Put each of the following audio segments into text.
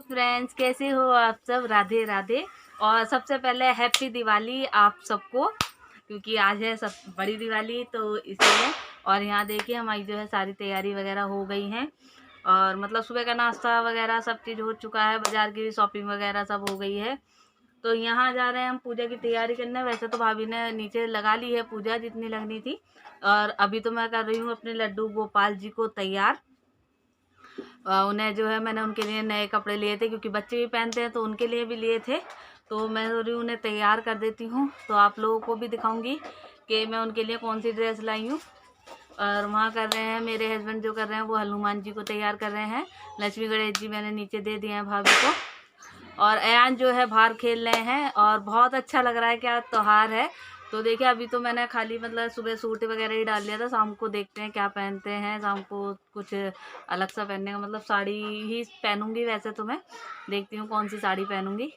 Friends, कैसे हो आप सब? राधे राधे। और सबसे पहले हैप्पी दिवाली आप सबको, क्योंकि आज है सब बड़ी दिवाली तो इसलिए। और यहाँ देखिए हमारी जो है सारी तैयारी वगैरह हो गई है। और मतलब सुबह का नाश्ता वगैरह सब चीज़ हो चुका है, बाजार की भी शॉपिंग वगैरह सब हो गई है। तो यहाँ जा रहे हैं हम पूजा की तैयारी करने। वैसे तो भाभी ने नीचे लगा ली है पूजा जितनी लगनी थी। और अभी तो मैं कर रही हूँ अपने लड्डू गोपाल जी को तैयार। उन्हें जो है मैंने उनके लिए नए कपड़े लिए थे, क्योंकि बच्चे भी पहनते हैं तो उनके लिए भी लिए थे। तो मैं सोच रही हूँ उन्हें तैयार कर देती हूँ, तो आप लोगों को भी दिखाऊंगी कि मैं उनके लिए कौन सी ड्रेस लाई हूँ। और वहाँ कर रहे हैं मेरे हस्बैंड, जो कर रहे हैं वो हनुमान जी को तैयार कर रहे हैं। लक्ष्मी गणेश जी मैंने नीचे दे दिए हैं भाभी को। और अयान जो है बाहर खेल रहे हैं और बहुत अच्छा लग रहा है कि आज त्योहार है। तो देखिए अभी तो मैंने खाली मतलब सुबह सूट वगैरह ही डाल लिया था। शाम को देखते हैं क्या पहनते हैं। शाम को कुछ अलग सा पहनने का मतलब साड़ी ही पहनूंगी। वैसे तो मैं देखती हूँ कौन सी साड़ी पहनूंगी,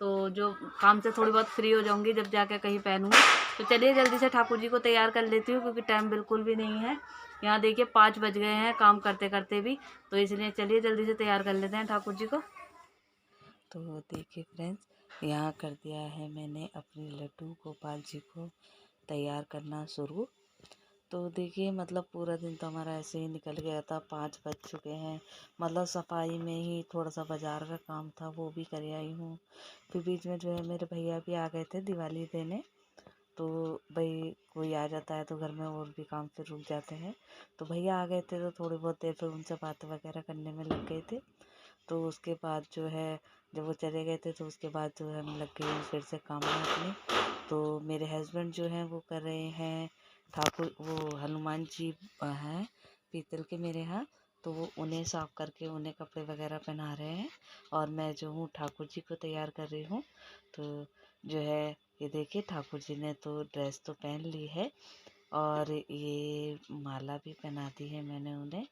तो जो काम से थोड़ी बहुत फ्री हो जाऊंगी जब जाके कहीं पहनूंगी। तो चलिए जल्दी से ठाकुर जी को तैयार कर लेती हूँ, क्योंकि टाइम बिल्कुल भी नहीं है। यहाँ देखिए 5 बज गए हैं काम करते करते भी, तो इसलिए चलिए जल्दी से तैयार कर लेते हैं ठाकुर जी को। तो देखिए फ्रेंड्स, यहाँ कर दिया है मैंने अपने लड्डू गोपाल जी को तैयार करना शुरू। तो देखिए मतलब पूरा दिन तो हमारा ऐसे ही निकल गया था। 5 बज चुके हैं। मतलब सफाई में ही थोड़ा सा बाजार का काम था, वो भी कर आई हूँ। फिर बीच में जो है मेरे भैया भी आ गए थे दिवाली देने। तो भाई कोई आ जाता है तो घर में और भी काम फिर रुक जाते हैं। तो भैया आ गए थे तो थोड़ी बहुत देर फिर उनसे बात वगैरह करने में लग गए थे। तो उसके बाद जो है जब वो चले गए थे तो उसके बाद जो है मैं लग गई फिर से काम में अपने। तो मेरे हस्बैंड जो हैं वो कर रहे हैं ठाकुर, वो हनुमान जी हैं पीतल के मेरे यहाँ। तो वो उन्हें साफ करके उन्हें कपड़े वगैरह पहना रहे हैं। और मैं जो हूँ ठाकुर जी को तैयार कर रही हूँ। तो जो है ये देखिए ठाकुर जी ने तो ड्रेस तो पहन ली है, और ये माला भी पहना दी है मैंने उन्हें,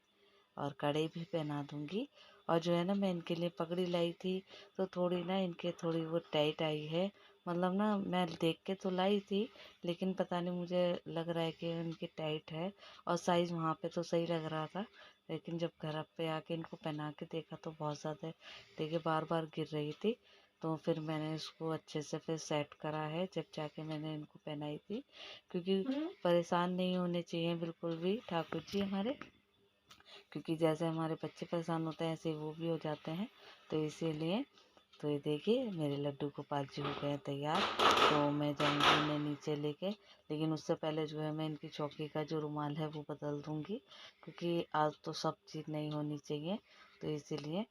और कड़े भी पहना दूंगी। और जो है ना मैं इनके लिए पगड़ी लाई थी, तो थोड़ी ना इनके थोड़ी वो टाइट आई है। मतलब ना मैं देख के तो लाई थी, लेकिन पता नहीं मुझे लग रहा है कि इनकी टाइट है। और साइज़ वहाँ पे तो सही लग रहा था, लेकिन जब घर पे आके इनको पहना के देखा तो बहुत ज़्यादा देखिए बार बार गिर रही थी। तो फिर मैंने इसको अच्छे से फिर सेट करा है, जब जाके मैंने इनको पहनाई थी। क्योंकि परेशान नहीं होने चाहिए बिल्कुल भी ठाकुर जी हमारे, क्योंकि जैसे हमारे बच्चे परेशान होते हैं ऐसे वो भी हो जाते हैं। तो इसीलिए तो ये देखिए मेरे लड्डू गोपाल जी हो गए हैं तैयार। तो मैं जाऊंगी इन्हें नीचे लेके, लेकिन उससे पहले जो है मैं इनकी चौकी का जो रुमाल है वो बदल दूंगी, क्योंकि आज तो सब चीज़ नहीं होनी चाहिए। तो इसीलिए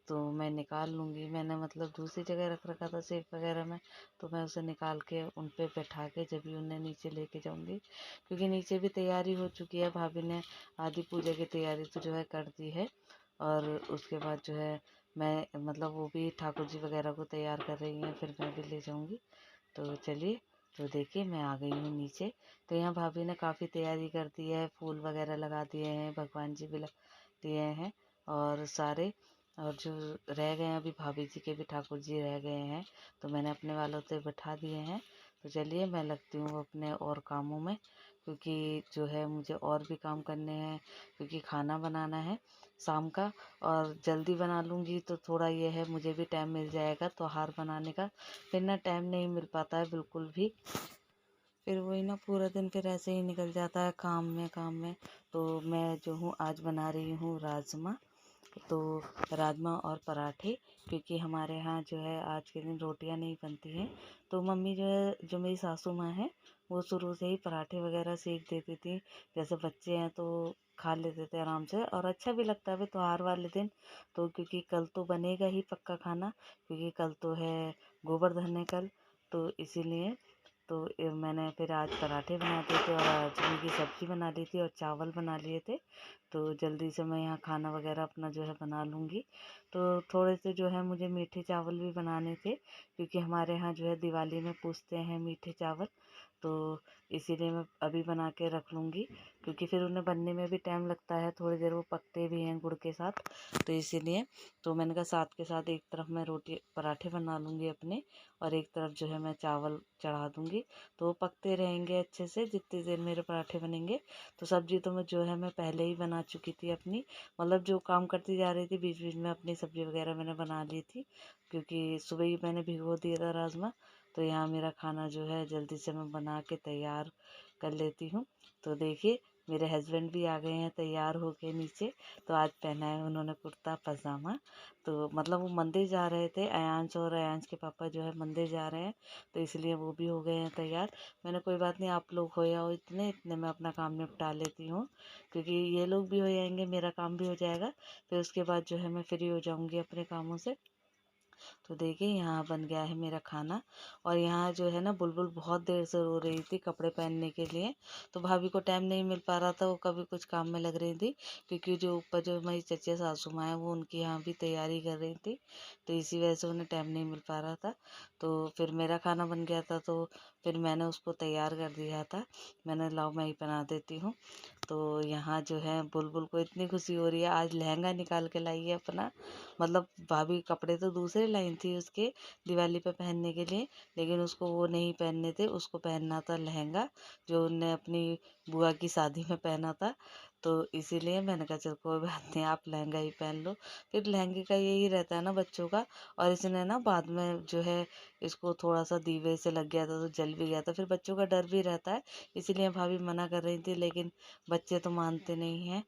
तो मैं निकाल लूँगी। मैंने मतलब दूसरी जगह रख रखा था सेफ वगैरह में, तो मैं उसे निकाल के उन पे बैठा के जब भी उन्हें नीचे लेके जाऊंगी। क्योंकि नीचे भी तैयारी हो चुकी है, भाभी ने आधी पूजा की तैयारी तो जो है कर दी है। और उसके बाद जो है मैं मतलब वो भी ठाकुर जी वगैरह को तैयार कर रही हैं, फिर मैं भी ले जाऊंगी। तो चलिए, तो देखिए मैं आ गई हूँ नीचे। तो यहाँ भाभी ने काफ़ी तैयारी कर दी है, फूल वगैरह लगा दिए हैं, भगवान जी भी लगा दिए हैं और सारे। और जो रह गए हैं अभी भाभी जी के भी ठाकुर जी रह गए हैं, तो मैंने अपने वालों से बैठा दिए हैं। तो चलिए मैं लगती हूँ अपने और कामों में, क्योंकि जो है मुझे और भी काम करने हैं। क्योंकि खाना बनाना है शाम का, और जल्दी बना लूँगी तो थोड़ा ये है मुझे भी टाइम मिल जाएगा त्योहार बनाने का। फिर ना टाइम नहीं मिल पाता है बिल्कुल भी। फिर वही ना पूरा दिन फिर ऐसे ही निकल जाता है काम में काम में। तो मैं जो हूँ आज बना रही हूँ राजमा। तो राजमा और पराठे, क्योंकि हमारे यहाँ जो है आज के दिन रोटियां नहीं बनती हैं। तो मम्मी जो है, जो मेरी सासू माँ है, वो शुरू से ही पराठे वगैरह सेक देती थी। जैसे बच्चे हैं तो खा लेते थे आराम से, और अच्छा भी लगता है त्योहार वाले दिन। तो क्योंकि कल तो बनेगा ही पक्का खाना, क्योंकि कल तो है गोवर्धन है कल। तो इसीलिए तो मैंने फिर आज पराठे बना दिए थे, और राजमे की सब्ज़ी बना ली थी, और चावल बना लिए थे। तो जल्दी से मैं यहाँ खाना वगैरह अपना जो है बना लूँगी। तो थोड़े से जो है मुझे मीठे चावल भी बनाने थे, क्योंकि हमारे यहाँ जो है दिवाली में पूछते हैं मीठे चावल। तो इसीलिए मैं अभी बना के रख लूँगी, क्योंकि फिर उन्हें बनने में भी टाइम लगता है, थोड़ी देर वो पकते भी हैं गुड़ के साथ। तो इसीलिए तो मैंने कहा साथ के साथ एक तरफ मैं रोटी पराठे बना लूँगी अपने, और एक तरफ जो है मैं चावल चढ़ा दूँगी। तो वो पकते रहेंगे अच्छे से जितनी देर मेरे पराठे बनेंगे। तो सब्ज़ी तो मैं जो है मैं पहले ही बना चुकी थी अपनी, मतलब जो काम करती जा रही थी बीच बीच में अपनी सब्ज़ी वगैरह मैंने बना ली थी, क्योंकि सुबह ही मैंने भिगो दिया था राजमा। तो यहाँ मेरा खाना जो है जल्दी से मैं बना के तैयार कर लेती हूँ। तो देखिए मेरे हस्बैंड भी आ गए हैं तैयार होके नीचे। तो आज पहना है उन्होंने कुर्ता पजामा। तो मतलब वो मंदिर जा रहे थे, अयांश और अयांश के पापा जो है मंदिर जा रहे हैं, तो इसलिए वो भी हो गए हैं तैयार। मैंने कोई बात नहीं, आप लोग हो या हो इतने इतने मैं अपना काम निपटा लेती हूँ, क्योंकि ये लोग भी हो जाएंगे मेरा काम भी हो जाएगा। फिर उसके बाद जो है मैं फ्री हो जाऊँगी अपने कामों से। तो देखिए यहाँ बन गया है मेरा खाना। और यहाँ जो है ना बुलबुल बहुत देर से रो रही थी कपड़े पहनने के लिए। तो भाभी को टाइम नहीं मिल पा रहा था, वो कभी कुछ काम में लग रही थी, क्योंकि जो ऊपर जो हमारी चचिया सासू माँ है वो उनकी यहाँ भी तैयारी कर रही थी। तो इसी वजह से उन्हें टाइम नहीं मिल पा रहा था। तो फिर मेरा खाना बन गया था, तो फिर मैंने उसको तैयार कर दिया था। मैंने लाओ मैं ही बना देती हूँ। तो यहाँ जो है बुलबुल को इतनी खुशी हो रही है, आज लहंगा निकाल के लाई है अपना। मतलब भाभी कपड़े तो दूसरे लाई थी उसके दिवाली पे पहनने के लिए, लेकिन उसको वो नहीं पहनने थे, उसको पहनना था लहंगा जो उनने अपनी बुआ की शादी में पहना था। तो इसीलिए मैंने कहा चल कोई बात नहीं, आप लहंगा ही पहन लो। फिर लहंगे का यही रहता है ना बच्चों का। और इसने ना बाद में जो है इसको थोड़ा सा दीवे से लग गया था तो जल भी गया था, फिर बच्चों का डर भी रहता है, इसीलिए भाभी मना कर रही थी, लेकिन बच्चे तो मानते नहीं हैं।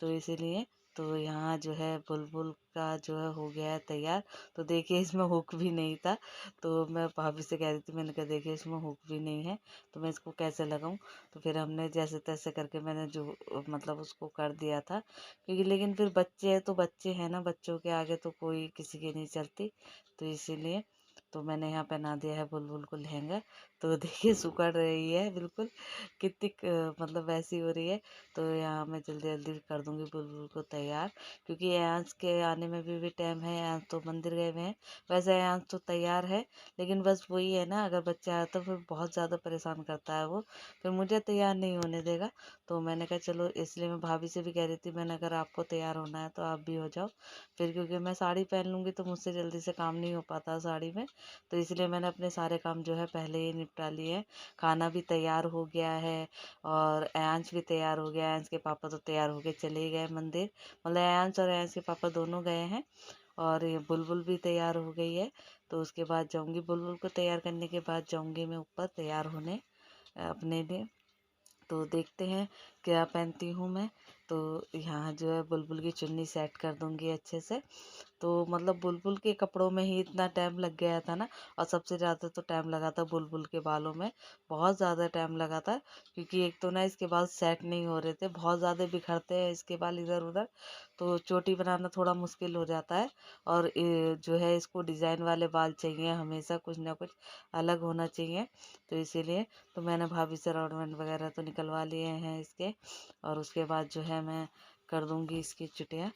तो इसीलिए तो यहाँ जो है बुलबुल का जो है हो गया है तैयार। तो देखिए इसमें हुक भी नहीं था, तो मैं भाभी से कह रही थी, मैंने कहा देखिए इसमें हुक भी नहीं है, तो मैं इसको कैसे लगाऊं। तो फिर हमने जैसे तैसे करके मैंने जो मतलब उसको कर दिया था, क्योंकि लेकिन फिर बच्चे हैं तो बच्चे हैं ना, बच्चों के आगे तो कोई किसी की नहीं चलती। तो इसीलिए तो मैंने यहाँ पहना दिया है बुलबुल को लहंगा। तो देखिए सुकड़ रही है बिल्कुल, कितनी मतलब वैसी हो रही है। तो यहाँ मैं जल्दी जल्दी कर दूँगी बुलबुल को तैयार, क्योंकि अयांश के आने में भी टाइम है। अयांश तो मंदिर गए हुए हैं, वैसे अयांश तो तैयार है, लेकिन बस वही है ना, अगर बच्चा आया तो फिर बहुत ज़्यादा परेशान करता है वो, फिर मुझे तैयार नहीं होने देगा। तो मैंने कहा चलो, इसलिए मैं भाभी से भी कह रही थी, मैंने अगर आपको तैयार होना है तो आप भी हो जाओ। फिर क्योंकि मैं साड़ी पहन लूँगी तो मुझसे जल्दी से काम नहीं हो पाता साड़ी में, तो इसलिए मैंने अपने सारे काम जो है पहले ही निपटा लिए हैं। खाना भी तैयार हो गया है और अयांश भी तैयार हो गया। अयांश के पापा तो तैयार हो के चले गए मंदिर, मतलब अयांश और अयांश के पापा दोनों गए हैं। और ये बुलबुल भी तैयार हो गई है। तो उसके बाद जाऊंगी, बुलबुल को तैयार करने के बाद जाऊंगी मैं ऊपर तैयार होने अपने लिए। तो देखते हैं क्या पहनती हूँ मैं। तो यहाँ जो है बुलबुल की चुन्नी सेट कर दूंगी अच्छे से। तो मतलब बुलबुल के कपड़ों में ही इतना टाइम लग गया था ना, और सबसे ज़्यादा तो टाइम लगा था बुलबुल के बालों में, बहुत ज़्यादा टाइम लगा था, क्योंकि एक तो ना इसके बाल सेट नहीं हो रहे थे, बहुत ज़्यादा बिखरते हैं इसके बाल इधर उधर, तो चोटी बनाना थोड़ा मुश्किल हो जाता है। और जो है इसको डिज़ाइन वाले बाल चाहिए, हमेशा कुछ ना कुछ अलग होना चाहिए। तो इसीलिए तो मैंने भाभी से ऑर्नामेंट वगैरह तो निकलवा लिए हैं इसके, और उसके बाद जो है मैं कर दूँगी इसकी चुटिया।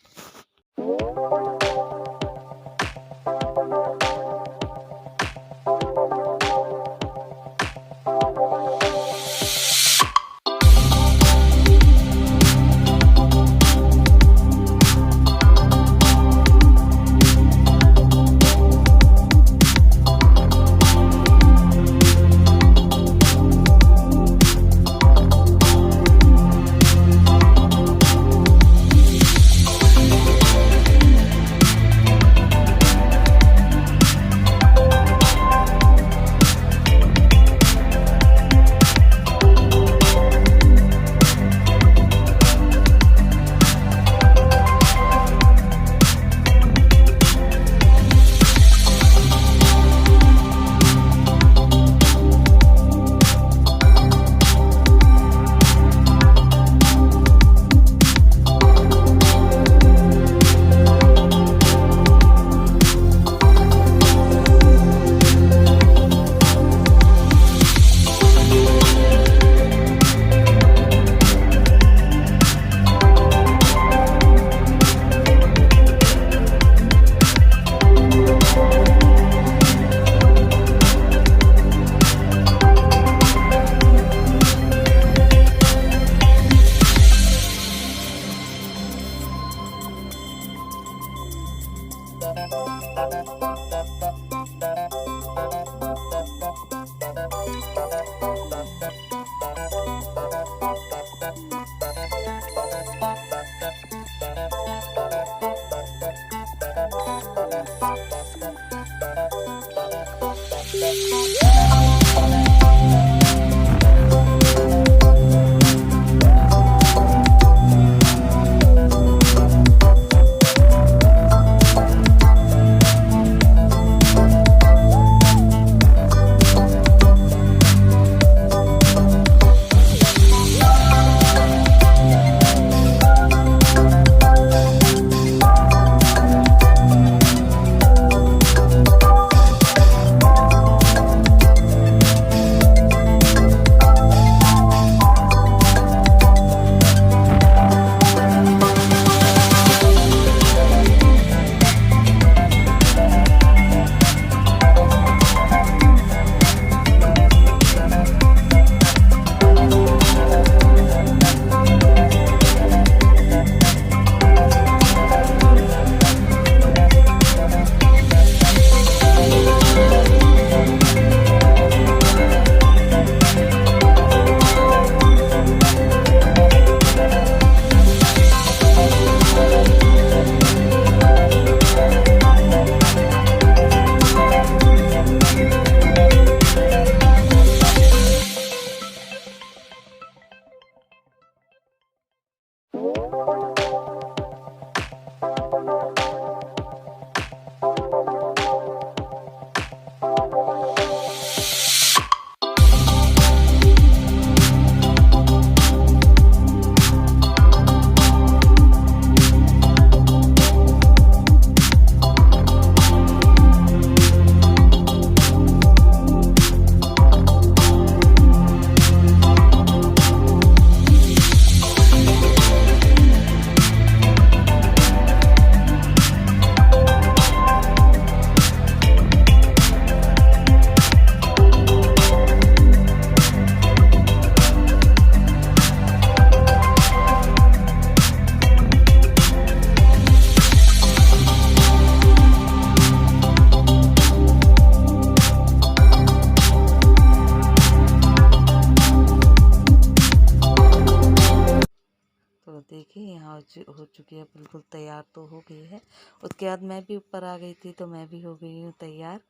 तो देखिए यहाँ हो चुकी है, बिल्कुल तैयार तो हो गई है। उसके बाद मैं भी ऊपर आ गई थी, तो मैं भी हो गई हूँ तैयार।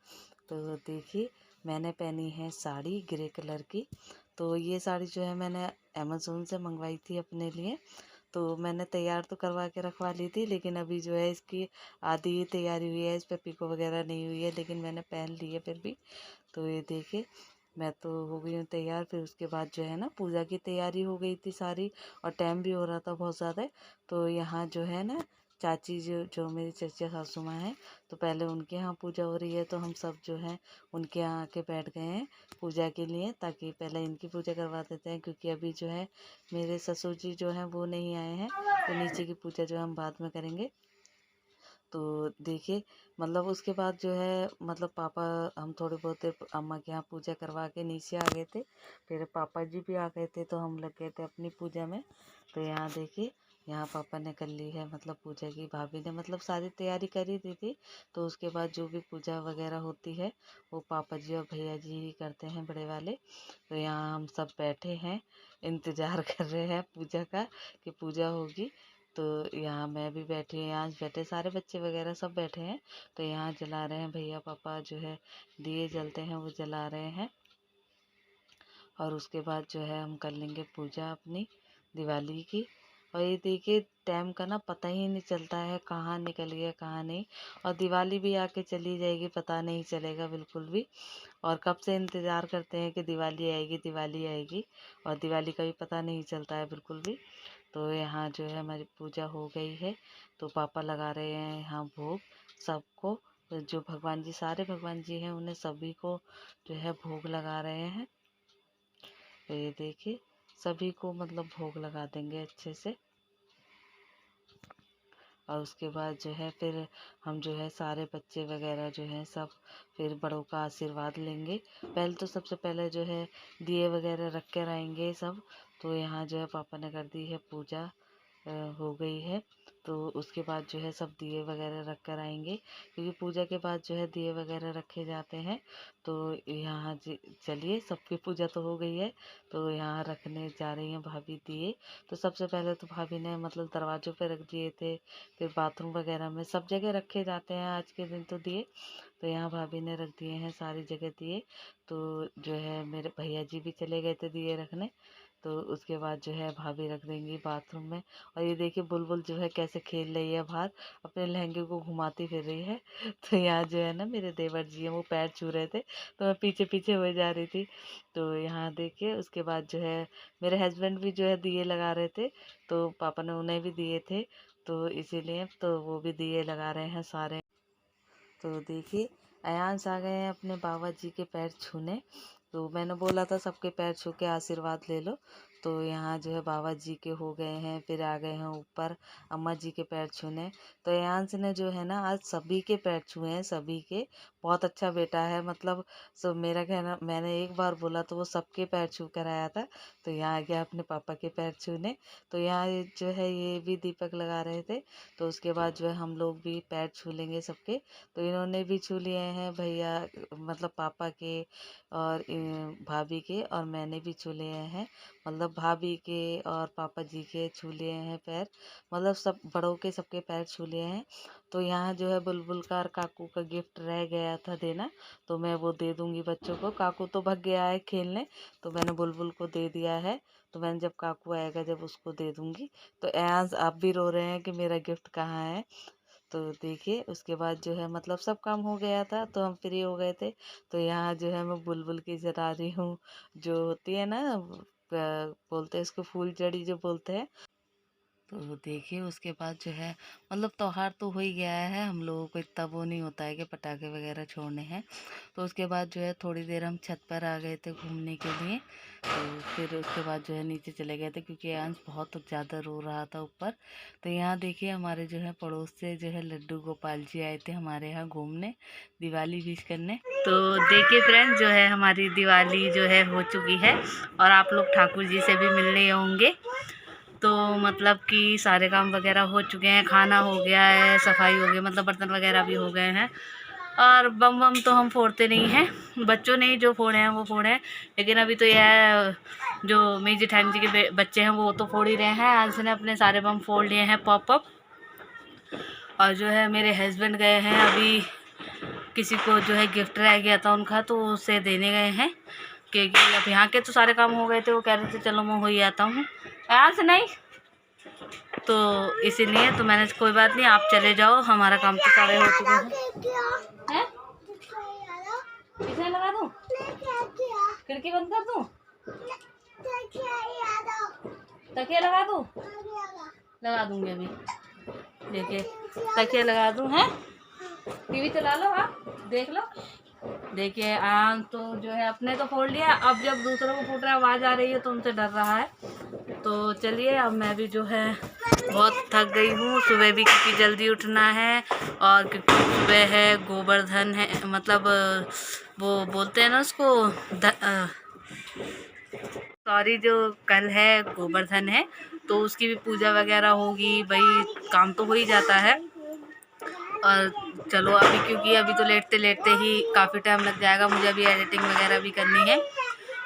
तो देखिए मैंने पहनी है साड़ी ग्रे कलर की। तो ये साड़ी जो है मैंने अमेज़ोन से मंगवाई थी अपने लिए। तो मैंने तैयार तो करवा के रखवा ली थी, लेकिन अभी जो है इसकी आधी ही तैयारी हुई है, इस पर पिको वगैरह नहीं हुई है, लेकिन मैंने पहन ली है फिर भी। तो ये देखिए मैं तो हो गई हूँ तैयार। फिर उसके बाद जो है ना पूजा की तैयारी हो गई थी सारी, और टाइम भी हो रहा था बहुत ज़्यादा। तो यहाँ जो है ना चाची जो जो मेरी चचा सासू माँ हैं, तो पहले उनके यहाँ पूजा हो रही है, तो हम सब जो है उनके यहाँ आके बैठ गए हैं पूजा के लिए, ताकि पहले इनकी पूजा करवा देते हैं, क्योंकि अभी जो है मेरे ससुर जी जो हैं वो नहीं आए हैं, तो नीचे की पूजा जो हम बाद में करेंगे। तो देखिए मतलब उसके बाद जो है मतलब पापा, हम थोड़े बहुत देर अम्मा के यहाँ पूजा करवा के नीचे आ गए थे। फिर पापा जी भी आ गए थे, तो हम लग गए थे अपनी पूजा में। तो यहाँ देखिए यहाँ पापा ने कर ली है मतलब पूजा की, भाभी ने मतलब सारी तैयारी कर ही दी थी। तो उसके बाद जो भी पूजा वगैरह होती है वो पापा जी और भैया जी ही करते हैं, बड़े वाले। तो यहाँ हम सब बैठे हैं, इंतज़ार कर रहे हैं पूजा का कि पूजा होगी। तो यहाँ मैं भी बैठी हूँ, यहाँ बैठे सारे बच्चे वगैरह सब बैठे हैं। तो यहाँ जला रहे हैं भैया पापा, जो है दिए जलते हैं वो जला रहे हैं। और उसके बाद जो है हम कर लेंगे पूजा अपनी दिवाली की। और ये देखिए टाइम का ना पता ही नहीं चलता है, कहाँ निकल गया कहाँ नहीं। और दिवाली भी आके चली जाएगी, पता नहीं चलेगा बिल्कुल भी। और कब से इंतज़ार करते हैं कि दिवाली आएगी दिवाली आएगी, और दिवाली का भी पता नहीं चलता है बिल्कुल भी। तो यहाँ जो है हमारी पूजा हो गई है। तो पापा लगा रहे हैं यहाँ भोग सबको, तो जो भगवान जी सारे भगवान जी हैं उन्हें सभी को जो है भोग लगा रहे हैं। तो ये देखिए सभी को मतलब भोग लगा देंगे अच्छे से। और उसके बाद जो है फिर हम जो है सारे बच्चे वगैरह जो हैं सब फिर बड़ों का आशीर्वाद लेंगे। पहले तो सबसे पहले जो है दिए वगैरह रख कर आएंगे सब। तो यहाँ जो है पापा ने कर दी है पूजा, हो गई है। तो उसके बाद जो है सब दिए वगैरह रख कर आएंगे, क्योंकि पूजा के बाद जो है दिए वगैरह रखे जाते हैं। तो यहाँ चलिए, सबकी पूजा तो हो गई है, तो यहाँ रखने जा रही हैं भाभी दिए। तो सबसे पहले तो भाभी ने मतलब दरवाज़ों पे रख दिए थे, फिर बाथरूम वगैरह में सब जगह रखे जाते हैं आज के दिन तो दिए। तो यहाँ भाभी ने रख दिए हैं सारी जगह दिए। तो जो है मेरे भैया जी भी चले गए थे दिए रखने, तो उसके बाद जो है भाभी रख देंगी बाथरूम में। और ये देखिए बुलबुल जो है कैसे खेल रही है बाहर, अपने लहंगे को घुमाती फिर रही है। तो यहाँ जो है ना मेरे देवर जी हैं, वो पैर छू रहे थे, तो मैं पीछे पीछे हो जा रही थी। तो यहाँ देखिए उसके बाद जो है मेरे हस्बैंड भी जो है दिए लगा रहे थे, तो पापा ने उन्हें भी दिए थे, तो इसीलिए तो वो भी दिए लगा रहे हैं सारे। तो देखिए अयांश आ गए हैं अपने बाबा जी के पैर छूने। तो मैंने बोला था सबके पैर छू के आशीर्वाद ले लो। तो यहाँ जो है बाबा जी के हो गए हैं, फिर आ गए हैं ऊपर अम्मा जी के पैर छूने। तो अयांश ने जो है ना आज सभी के पैर छुए हैं, सभी के। बहुत अच्छा बेटा है, मतलब सब मेरा कहना, मैंने एक बार बोला तो वो सबके पैर छू कर आया था। तो यहाँ आ गया अपने पापा के पैर छूने। तो यहाँ जो है ये भी दीपक लगा रहे थे, तो उसके बाद जो है हम लोग भी पैर छू लेंगे सबके। तो इन्होंने भी छू लिए हैं भैया, मतलब पापा के और भाभी के, और मैंने भी छू लिए हैं, मतलब भाभी के और पापा जी के छू लिए हैं पैर, मतलब सब बड़ों के सबके पैर छू लिए हैं। तो यहाँ जो है बुलबुल का और काकू का गिफ्ट रह गया था देना, तो मैं वो दे दूंगी बच्चों को। काकू तो भग गया है खेलने, तो मैंने बुलबुल को दे दिया है। तो मैंने जब काकू आएगा जब उसको दे दूंगी। तो एयांश आप भी रो रहे हैं कि मेरा गिफ्ट कहाँ है। तो देखिए उसके बाद जो है मतलब सब काम हो गया था, तो हम फ्री हो गए थे। तो यहाँ जो है मैं बुलबुल की जला रही हूँ, जो होती है ना बोलते हैं इसको फूल जड़ी जो बोलते हैं। तो देखिए उसके बाद जो है मतलब त्योहार तो हो ही गया है, हम लोगों को इतना वो नहीं होता है कि पटाखे वगैरह छोड़ने हैं। तो उसके बाद जो है थोड़ी देर हम छत पर आ गए थे घूमने के लिए। तो फिर उसके बाद जो है नीचे चले गए थे, क्योंकि अंश बहुत ज़्यादा रो रहा था ऊपर। तो यहाँ देखिए हमारे जो है पड़ोस से जो है लड्डू गोपाल जी आए थे हमारे यहाँ घूमने, दिवाली विश करने। तो देखिए फ्रेंड्स जो है हमारी दिवाली जो है हो चुकी है, और आप लोग ठाकुर जी से भी मिलने होंगे। तो मतलब कि सारे काम वगैरह हो चुके हैं, खाना हो गया है, सफाई हो गई, मतलब बर्तन वगैरह भी हो गए हैं। और बम बम तो हम फोड़ते नहीं हैं, बच्चों ने ही जो फोड़े हैं वो फोड़े हैं। लेकिन अभी तो यह जो मेरी जेठानी जी के बच्चे हैं वो तो फोड़ ही रहे हैं। आज ने अपने सारे बम फोड़ लिए हैं पॉप अप। और जो है मेरे हस्बैंड गए हैं अभी, किसी को जो है गिफ्ट रह गया था उनका, तो उसे देने गए हैं, क्योंकि अब यहाँ के तो सारे काम हो गए थे। वो कह रहे थे चलो मैं हो ही आता हूँ, यहाँ से नहीं, तो इसीलिए तो मैंने कोई बात नहीं आप चले जाओ, हमारा काम तो सारे हो चुके हैं। किसने लगा दूँ, खिड़की बंद कर दूँ, तकिया लगा दूँ, लगा दूँगी अभी। देखिए तकिया लगा दूँ है, टीवी चला लो आप देख लो। देखिए आम तो जो है अपने तो फोड़ लिया, अब जब दूसरों को फूट रहा है आवाज़ आ रही है तो उनसे डर रहा है। तो चलिए अब मैं भी जो है बहुत थक गई हूँ, सुबह भी क्योंकि जल्दी उठना है, और क्योंकि सुबह है गोवर्धन है, मतलब वो बोलते हैं ना उसको सॉरी, जो कल है गोवर्धन है, तो उसकी भी पूजा वगैरह होगी। भाई काम तो हो ही जाता है। और चलो अभी क्योंकि अभी तो लेटते लेटते ही काफ़ी टाइम लग जाएगा, मुझे अभी एडिटिंग वगैरह भी करनी है।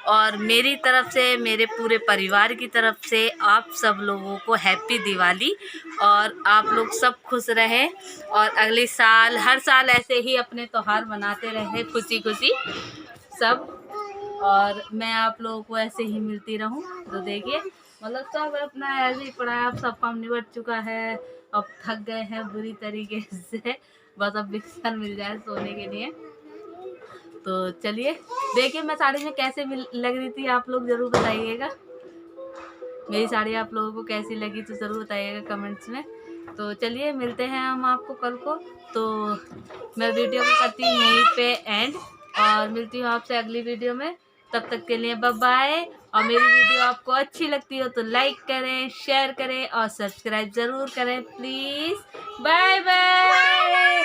और मेरी तरफ से, मेरे पूरे परिवार की तरफ से आप सब लोगों को हैप्पी दिवाली, और आप लोग सब खुश रहें, और अगले साल हर साल ऐसे ही अपने त्यौहार मनाते रहें खुशी खुशी सब। और मैं आप लोगों को ऐसे ही मिलती रहूं। तो देखिए मतलब सब अपना ऐसे ही पड़ा है, अब सब काम निबट चुका है, अब थक गए हैं बुरी तरीके से, बस अब बिस्तर मिल जाए सोने के लिए। तो चलिए देखिए मैं साड़ी में कैसे लग रही थी, आप लोग ज़रूर बताइएगा। मेरी साड़ी आप लोगों को कैसी लगी तो ज़रूर बताइएगा कमेंट्स में। तो चलिए मिलते हैं हम आपको कल को। तो मैं वीडियो को करती हूँ यहीं पे एंड, और मिलती हूँ आपसे अगली वीडियो में। तब तक के लिए बाय बाय। और मेरी वीडियो आपको अच्छी लगती हो तो लाइक करें, शेयर करें और सब्सक्राइब ज़रूर करें प्लीज़। Bye bye.